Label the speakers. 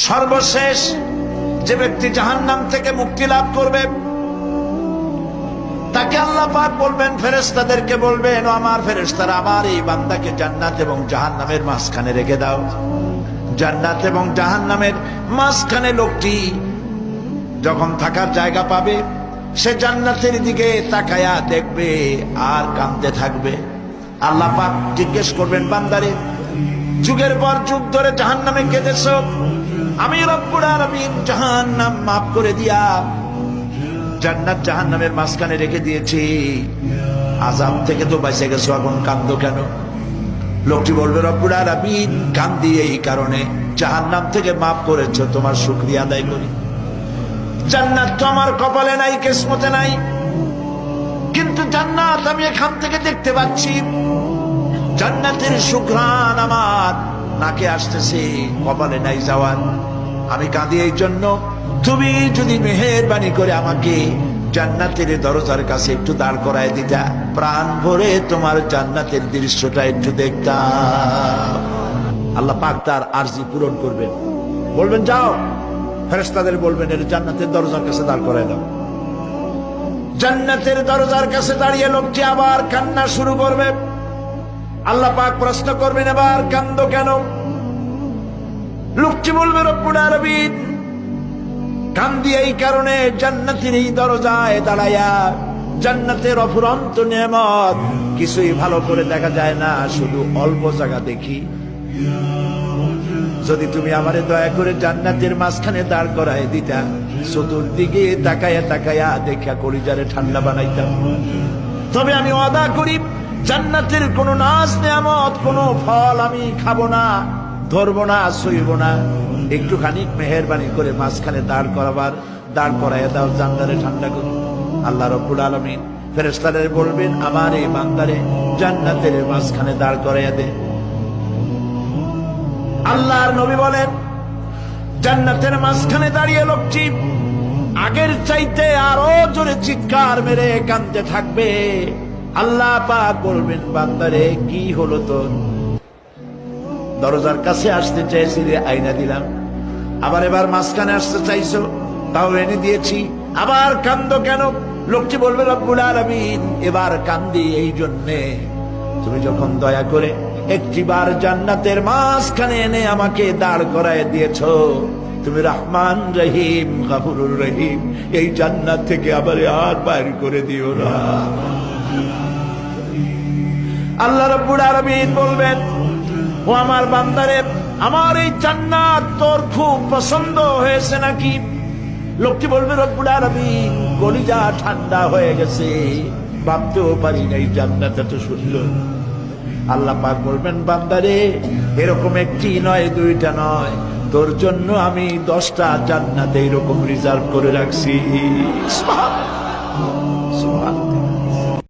Speaker 1: সর্বশেষ যে ব্যক্তি জাহান্নাম থেকে মুক্তি লাভ করবে তাকে আল্লাহ পাক বলবেন, ফেরেশতাদেরকে বলবেন, ও আমার ফেরেশতারা, আমার এই বান্দাকে জান্নাত এবং জাহান্নামের মাঝখানে রেখে দাও। জান্নাত এবং জাহান্নামের মাঝখানে লোকটি যখন থাকার জায়গা পাবে, সে জান্নাতের দিকে তাকায়া দেখবে আর কাঁদতে থাকবে। আল্লাহ পাক জিজ্ঞেস করবেন, বান্দারে, যুগের পর যুগ ধরে জাহান্নামে কেঁদেছ, আমি রব্বুল আলামিন জাহান্নাম মাফ করে দিয়া জান্নাত জাহান্নামের মাঝখানে রেখে দিয়েছি, আযাব থেকে তো বেঁচে গেছো, এখন কাঁদো কেন? লোকটি বলবে, রব্বুল আলামিন কাঁদি এই কারণে, জাহান্নাম থেকে মাফ করেছো, তোমার শুকরিয়া আদায় করি। জান্নাত তো আমার কপালে নাই, কিসমতে নাই, কিন্তু জান্নাত আমি এখান থেকে দেখতে পাচ্ছি, জান্নাতের সুঘ্রাণ আমার নাকে আসতেছে, কপালে নাই যাওয়ার। আমি কাঁদি এই জন্য, তুমি যদি মেহেরবানি করে আমাকে জান্নাতের দরজার কাছে একটু দাঁড় করায় দিতা, প্রাণ ভরে তোমার জান্নাতের দৃশ্যটা একটু দেখতাম। আল্লাহ পাক তার আরজি পূরণ করবেন, বলবেন, যাও, ফেরেশতাদের বলবেন, এর জান্নাতের দরজার কাছে দাঁড় করায় দাও। জান্নাতের দরজার কাছে দাঁড়িয়ে লোকটি আবার কান্না শুরু করবে। আল্লাহ পাক প্রশ্ন করবেন, এবার কান্দো কেন? লোকটি বলবে, রব্বুল আলামিন কান্দি এই কারণে, জান্নাতের এই দরজায় দাঁড়ায়া জান্নাতের অফুরন্ত নেয়ামত কিছুই ভালো করে দেখা যায় না, শুধু অল্প জায়গা দেখি। যদি তুমি আমারে দয়া করে জান্নাতের মাঝখানে দাঁড় করায় দিতা, চতুর্দিকে তাকায়া তাকায়া দেখা কলিজারে ঠান্ডা বানাইতাম। তবে আমি ওয়াদা করি, জান্নাতের কোন নাজ নেয়ামত, কোন ফল আমি খাবো না, ধরবো না, সইব না। একটুখানি মেহেরবানি করে মাঝখানে দাঁড় করাইয়া দাও, জান্নারে ঠান্ডা করো। আল্লাহ রব্বুল আলামিন ফেরেশতাদের বলবেন, আমার এই বান্দারে জান্নাতের মাঝখানে দাঁড় করাইয়া দে। আল্লাহর নবী বলেন, জান্নাতের মাঝখানে দাঁড়িয়ে লোকটি আগের চাইতে আরো জোরে চিৎকার মেরে কাঁদতে থাকবে। আল্লাহ পাক বলবেন, বান্দারে কি হলো তোর? দরজার কাছে আসতে চাইছিলে, আইনা দিলাম। আবার এবার মাঝখানে আসতে চাইছো, তাও এনে দিয়েছি, আবার কান্দো কেন? লোকটি বলবে, রব্বুল আলামিন এবার কান্দি এই জন্যে, তুমি যখন দয়া করে একটিবার জান্নাতের মাঝখানে এনে আমাকে দাঁড় করায় দিয়েছো, তুমি রহমান রহিম গফুরুর রহিম, এই জান্নাত থেকে আবার আর বাইর করে দিও না। আল্লাহ রাব্বুল আলামিন বলবেন, ও আমার বান্দারে, আমার এই জান্নাত তোর খুব পছন্দ হয়েছে নাকি? লোকটি বলবে, রব্বুল আলামিন কলিজা ঠান্ডা হয়ে গেছে, ভাবতেও পারি না এই জান্নাত এত সুন্দর। আল্লাহ পাক বলবেন, বান্দারে, এরকম একটি নয়, দুইটা নয়, তোর জন্য আমি 10টা জান্নাত এইরকম রিজার্ভ করে রাখছি।